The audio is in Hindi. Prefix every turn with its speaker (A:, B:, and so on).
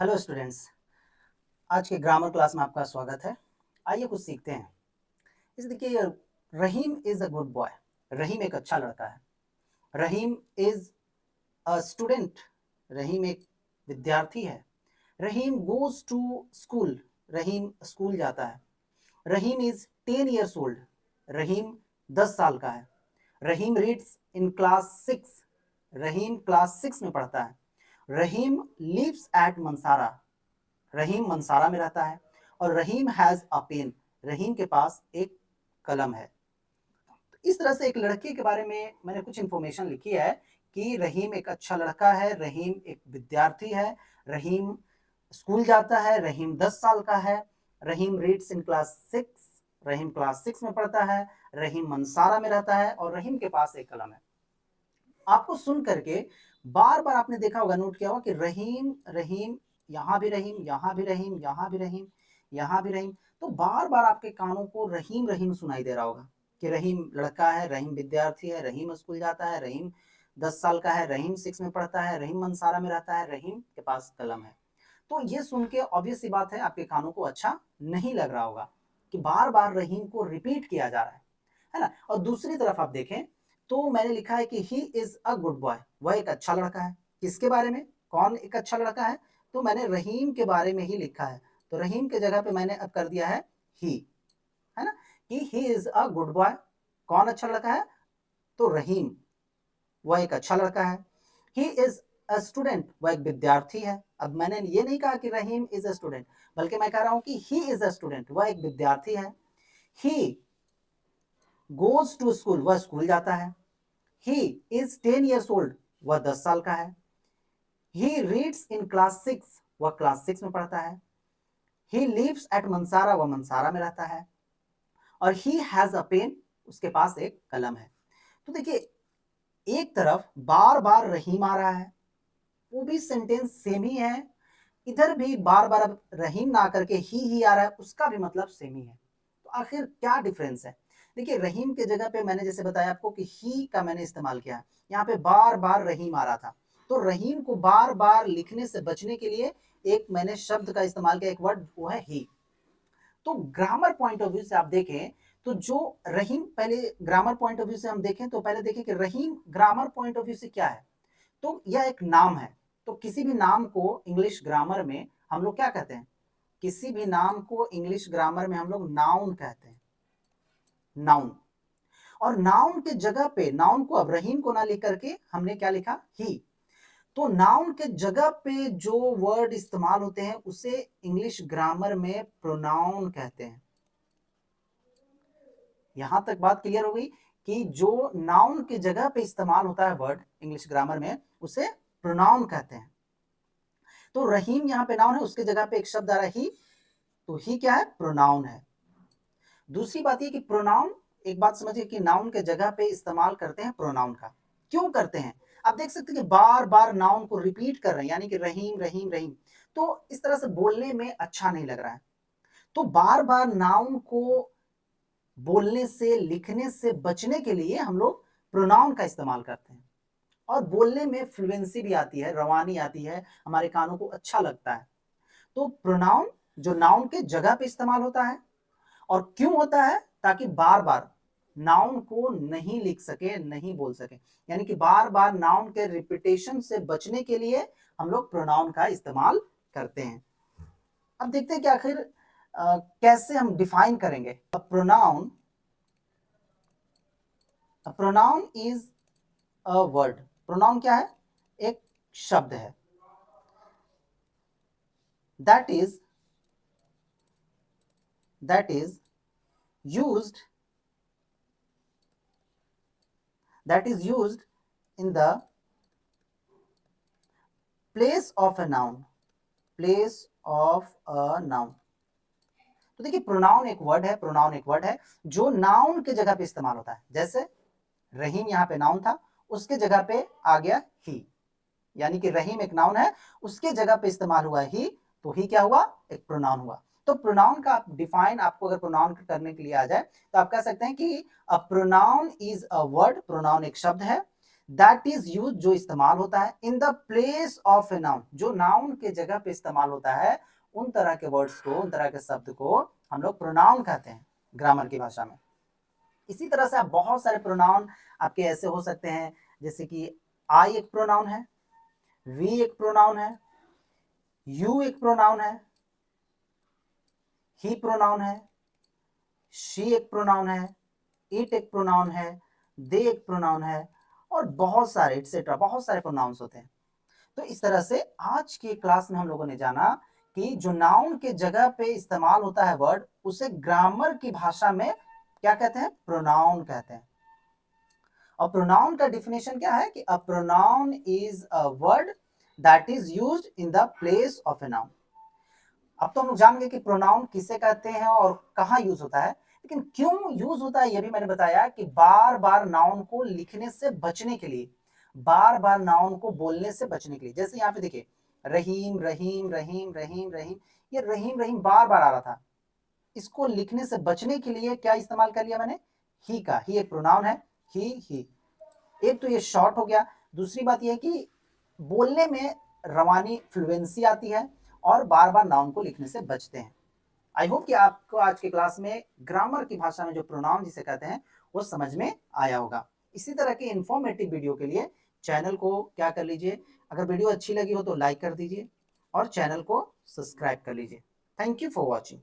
A: Hello students. आज के ग्रामर क्लास में आपका स्वागत है। आइए कुछ सीखते हैं। इस देखिए, रहीम इज अ गुड बॉय। रहीम एक अच्छा लड़का है। Rahim is a student. रहीम एक विद्यार्थी है। Rahim goes to school. Rahim school जाता है। Rahim is 10 years old. Rahim 10 साल का है। Rahim reads in class 6। Rahim class 6 में पढ़ता है। रहीम लिव्स एट मंसारा। रहीम मंसारा में रहता है। और रहीम हैज अ पेन। रहीम के पास एक कलम है। इस तरह से एक लड़के के बारे में मैंने कुछ इंफॉर्मेशन लिखी है कि रहीम एक अच्छा लड़का है, रहीम एक विद्यार्थी है, रहीम स्कूल जाता है, रहीम 10 साल का है, Rahim reads in class 6। Rahim class 6 में पढ़ता है, रहीम मंसारा में रहता है और रहीम के पास एक कलम है। आपको सुन करके बार बार आपने देखा होगा, नोट किया होगा कि रहीम रहीम, यहाँ भी रहीम, यहाँ भी रहीम, यहाँ भी रहीम, यहाँ भी रहीम। तो बार बार आपके कानों को रहीम रहीम सुनाई दे रहा होगा कि रहीम लड़का है, रहीम विद्यार्थी है, रहीम स्कूल जाता है, रहीम 10 साल का है, रहीम 6 में पढ़ता है, रहीम मंसारा में रहता है, रहीम के पास कलम है। तो ये सुन के ऑब्वियस सी बात है, आपके कानों को अच्छा नहीं लग रहा होगा कि बार बार रहीम को रिपीट किया जा रहा है ना। और दूसरी तरफ आप देखें तो मैंने लिखा है कि he is a good boy. वह एक अच्छा लड़का है। किसके बारे में? कौन एक अच्छा लड़का है? तो मैंने रहीम के बारे में ही लिखा है। तो रहीम के जगह पे मैंने अब कर दिया है ही, है ना, कि he is a good boy. कौन अच्छा लड़का है? तो रहीम, वह एक अच्छा लड़का है। ही इज अ स्टूडेंट, वह एक विद्यार्थी है। अब मैंने ये नहीं कहा कि रहीम इज अ स्टूडेंट, बल्कि मैं कह रहा हूं कि ही इज अ स्टूडेंट, वह एक विद्यार्थी है। ही गोज टू स्कूल, वह स्कूल जाता है। ही इज 10 years ओल्ड, वह 10 साल का है। ही रीड्स इन क्लास 6, वह क्लास 6 में पढ़ता है। ही लिव्स एट मंसारा, वह मंसारा में रहता है। और ही हैज अ पेन, उसके पास एक कलम है। तो देखिए, एक तरफ बार बार रहीम आ रहा है, वो भी सेंटेंस सेम ही है। इधर भी बार बार अब रहीम ना करके ही आ रहा है, उसका भी मतलब सेम ही है। तो आखिर क्या डिफरेंस है? देखिए, रहीम के जगह पे मैंने जैसे बताया आपको कि ही का मैंने इस्तेमाल किया। यहाँ पे बार बार रहीम आ रहा था, तो रहीम को बार बार लिखने से बचने के लिए एक मैंने शब्द का इस्तेमाल किया, एक वर्ड, वो है ही। तो ग्रामर पॉइंट ऑफ व्यू से आप देखें तो जो रहीम, पहले ग्रामर पॉइंट ऑफ व्यू से हम देखें तो पहले देखें कि रहीम ग्रामर पॉइंट ऑफ व्यू से क्या है। तो यह एक नाम है। तो किसी भी नाम को इंग्लिश ग्रामर में हम लोग क्या कहते हैं? किसी भी नाम को इंग्लिश ग्रामर में हम लोग नाउन कहते हैं। नाउन। और नाउन के जगह पे, नाउन को अब रहीम को ना लिख करके हमने क्या लिखा? ही। तो नाउन के जगह पे जो वर्ड इस्तेमाल होते हैं उसे इंग्लिश ग्रामर में प्रोनाउन कहते हैं। यहां तक बात क्लियर हो गई कि जो नाउन की जगह पे इस्तेमाल होता है वर्ड इंग्लिश ग्रामर में, उसे प्रोनाउन कहते हैं। तो रहीम यहां पे नाउन है, उसके जगह पे एक शब्द आ रहा है ही, तो ही क्या है? प्रोनाउन है। दूसरी बात ये कि प्रोनाउन, एक बात समझिए कि नाउन के जगह पे इस्तेमाल करते हैं प्रोनाउन का। क्यों करते हैं? आप देख सकते हैं कि बार बार नाउन को रिपीट कर रहे हैं, यानी कि रहीम रहीम रहीम। तो इस तरह से बोलने में अच्छा नहीं लग रहा है। तो बार बार नाउन को बोलने से, लिखने से बचने के लिए हम लोग प्रोनाउन का इस्तेमाल करते हैं। और बोलने में फ्लुएंसी भी आती है, रवानी आती है, हमारे कानों को अच्छा लगता है। तो प्रोनाउन जो नाउन के जगह पे इस्तेमाल होता है। और क्यों होता है? ताकि बार बार नाउन को नहीं लिख सके, नहीं बोल सके, यानी कि बार बार नाउन के रिपीटेशन से बचने के लिए हम लोग प्रोनाउन का इस्तेमाल करते हैं। अब देखते हैं कि आखिर कैसे हम डिफाइन करेंगे pronoun. Pronoun is a word. Pronoun क्या है? एक शब्द है। That is used that is used in the place of a noun, place of a noun। तो देखिए, प्रोनाउन एक वर्ड है, प्रोनाउन एक वर्ड है जो नाउन के जगह पे इस्तेमाल होता है। जैसे रहीम यहाँ पे नाउन था, उसके जगह पे आ गया ही, यानी कि रहीम एक नाउन है, उसके जगह पे इस्तेमाल हुआ ही, तो ही क्या हुआ? एक प्रोनाउन हुआ। तो प्रोनाउन का डिफाइन आपको अगर प्रोनाउन करने के लिए आ जाए तो आप कह सकते हैं कि a pronoun is a word. Pronoun एक शब्द है दैट इज यूज, जो इस्तेमाल होता है, in the place of a noun, जो नाउन के जगह पे इस्तेमाल होता है, उन तरह के वर्ड्स को, उन तरह के शब्द को हम लोग प्रोनाउन कहते हैं ग्रामर की भाषा में। इसी तरह से आप बहुत सारे प्रोनाउन आपके ऐसे हो सकते हैं, जैसे कि आई एक प्रोनाउन है, वी एक प्रोनाउन है, यू एक प्रोनाउन है, ही प्रोनाउन है, शी एक प्रोनाउन है, इट एक प्रोनाउन है, दे एक प्रोनाउन है, और बहुत सारे एटसेट्रा, बहुत सारे प्रोनाउंस होते हैं। तो इस तरह से आज की क्लास में हम लोगों ने जाना कि जो नाउन के जगह पे इस्तेमाल होता है वर्ड, उसे ग्रामर की भाषा में क्या कहते हैं? प्रोनाउन कहते हैं। और प्रोनाउन का डिफिनेशन क्या है कि a pronoun is a word that is used in the place of a noun. अब तो हम लोग जान गए कि प्रोनाउन किसे कहते हैं और कहाँ यूज होता है, लेकिन क्यों यूज होता है ये भी मैंने बताया कि बार बार नाउन को लिखने से बचने के लिए, बार बार नाउन को बोलने से बचने के लिए। जैसे यहाँ पे देखिए, रहीम रहीम रहीम रहीम रहीम, ये रहीम रहीम बार बार आ रहा था, इसको लिखने से बचने के लिए क्या इस्तेमाल कर लिया मैंने? ही का। ही एक प्रोनाउन है, ही। एक तो ये शॉर्ट हो गया, दूसरी बात यह है कि बोलने में रवानी, फ्लुएंसी आती है, और बार बार नाउन को लिखने से बचते हैं। आई होप कि आपको आज की क्लास में ग्रामर की भाषा में जो प्रोनाउन जिसे कहते हैं वो समझ में आया होगा। इसी तरह के इंफॉर्मेटिव वीडियो के लिए चैनल को क्या कर लीजिए, अगर वीडियो अच्छी लगी हो तो लाइक कर दीजिए और चैनल को सब्सक्राइब कर लीजिए। Thank you for watching.